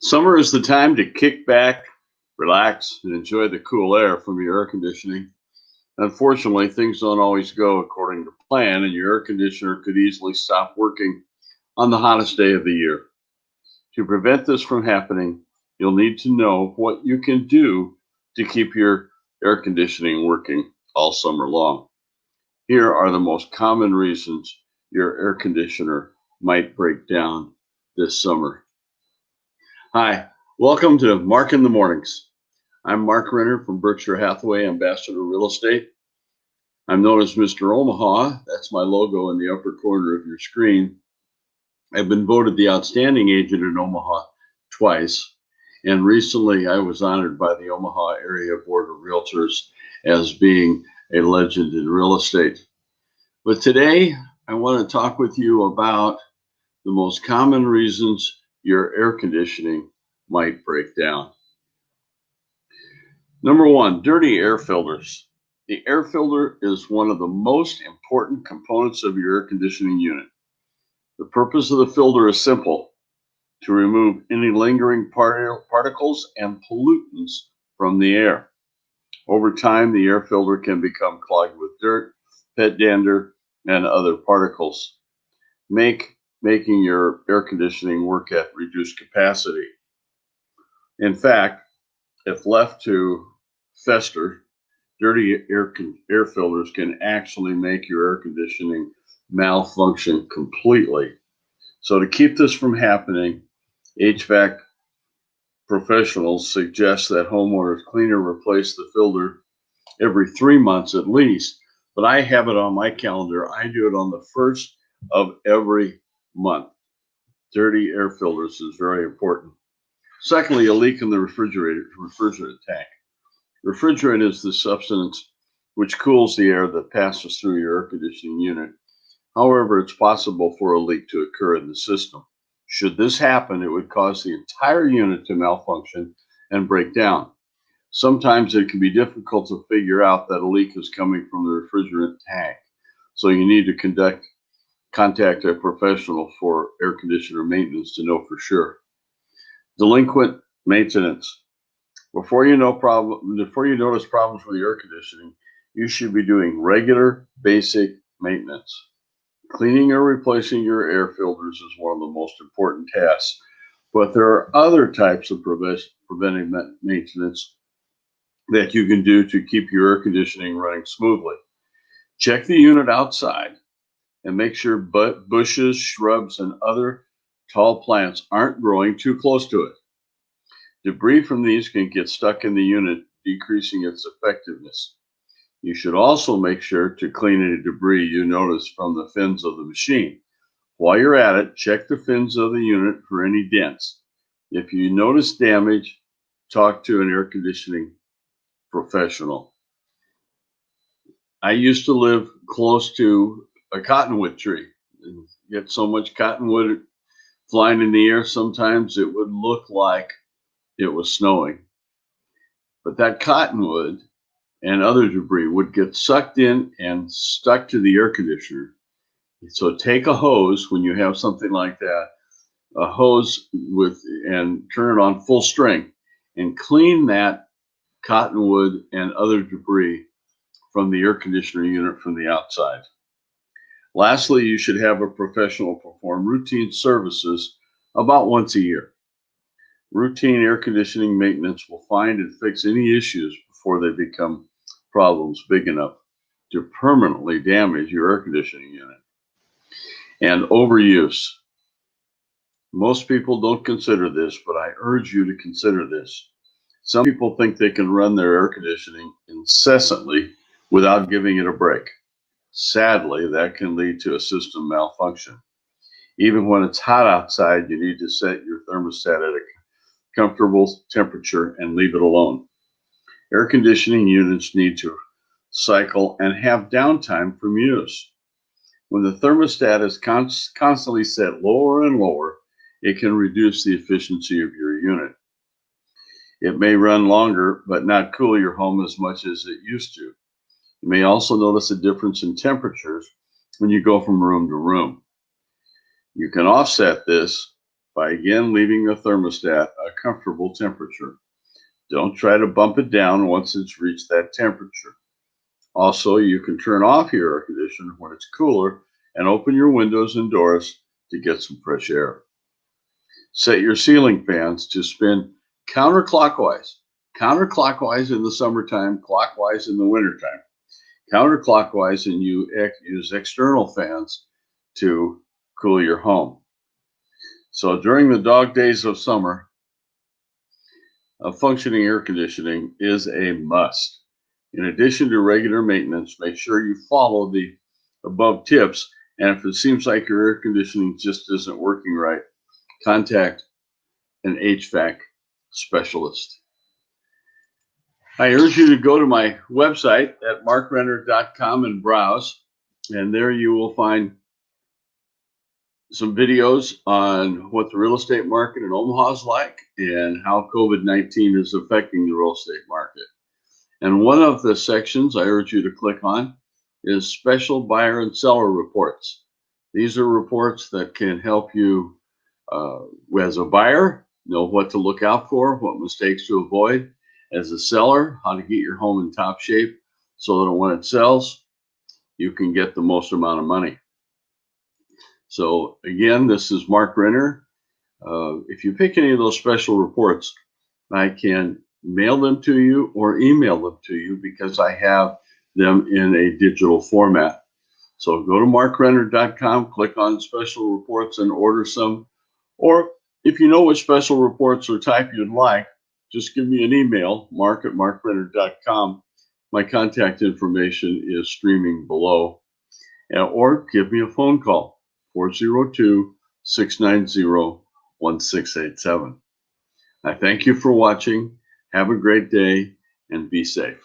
Summer is the time to kick back, relax, and enjoy the cool air from your air conditioning. Unfortunately, things don't always go according to plan, and your air conditioner could easily stop working on the hottest day of the year. To prevent this from happening, you'll need to know what you can do to keep your air conditioning working all summer long. Here are the most common reasons your air conditioner might break down this summer. Hi, welcome to Mark in the Mornings. I'm Mark Renner from Berkshire Hathaway Ambassador Real Estate. I'm known as Mr. Omaha. That's my logo in the upper corner of your screen. I've been voted the outstanding agent in Omaha twice, and recently I was honored by the Omaha Area Board of Realtors as being a legend in real estate. But today I want to talk with you about the most common reasons your air conditioning might break down. Number one, dirty air filters. The air filter is one of the most important components of your air conditioning unit. The purpose of the filter is simple: to remove any lingering particles and pollutants from the air. Over time, the air filter can become clogged with dirt, pet dander, and other particles, making your air conditioning work at reduced capacity. In fact, if left to fester, dirty air filters can actually make your air conditioning malfunction completely. So to keep this from happening, HVAC professionals suggest that homeowners clean or replace the filter every 3 months at least. But I have it on my calendar. I do it on the first of every month. Dirty air filters is very important. Secondly, a leak in the refrigerant tank. Refrigerant is the substance which cools the air that passes through your air conditioning unit. However, it's possible for a leak to occur in the system. Should this happen, it would cause the entire unit to malfunction and break down. Sometimes it can be difficult to figure out that a leak is coming from the refrigerant tank, so you need to contact a professional for air conditioner maintenance to know for sure. Delinquent maintenance. Before you notice problems with your air conditioning, you should be doing regular, basic maintenance. Cleaning or replacing your air filters is one of the most important tasks, but there are other types of preventive maintenance that you can do to keep your air conditioning running smoothly. Check the unit outside and make sure bushes, shrubs, and other tall plants aren't growing too close to it. Debris from these can get stuck in the unit, decreasing its effectiveness. You should also make sure to clean any debris you notice from the fins of the machine. While you're at it, check the fins of the unit for any dents. If you notice damage, talk to an air conditioning professional. I used to live close to a cottonwood tree. You get so much cottonwood flying in the air, sometimes it would look like it was snowing. But that cottonwood and other debris would get sucked in and stuck to the air conditioner. So take a hose when you have something like that, a hose and turn it on full strength and clean that cottonwood and other debris from the air conditioner unit from the outside. Lastly, you should have a professional perform routine services about once a year. Routine air conditioning maintenance will find and fix any issues before they become problems big enough to permanently damage your air conditioning unit. And overuse. Most people don't consider this, but I urge you to consider this. Some people think they can run their air conditioning incessantly without giving it a break. Sadly, that can lead to a system malfunction. Even when it's hot outside, you need to set your thermostat at a comfortable temperature and leave it alone. Air conditioning units need to cycle and have downtime from use. When the thermostat is constantly set lower and lower, it can reduce the efficiency of your unit. It may run longer, but not cool your home as much as it used to. You may also notice a difference in temperatures when you go from room to room. You can offset this by again leaving the thermostat a comfortable temperature. Don't try to bump it down once it's reached that temperature. Also, you can turn off your air conditioner when it's cooler and open your windows and doors to get some fresh air. Set your ceiling fans to spin counterclockwise. Counterclockwise in the summertime, clockwise in the wintertime. Counterclockwise, and you use external fans to cool your home. So during the dog days of summer, a functioning air conditioning is a must. In addition to regular maintenance, make sure you follow the above tips, and if it seems like your air conditioning just isn't working right, contact an HVAC specialist. I urge you to go to my website at markrenner.com and browse, and there you will find some videos on what the real estate market in Omaha is like and how COVID-19 is affecting the real estate market. And one of the sections I urge you to click on is special buyer and seller reports. These are reports that can help you, as a buyer, know what to look out for, what mistakes to avoid. As a seller, how to get your home in top shape so that when it sells, you can get the most amount of money. So again, this is Mark Renner. If you pick any of those special reports, I can mail them to you or email them to you because I have them in a digital format. So go to markrenner.com, click on special reports and order some. Or if you know which special reports or type you'd like, just give me an email, mark@markrenner.com. My contact information is streaming below. Or give me a phone call, 402-690-1687. I thank you for watching. Have a great day and be safe.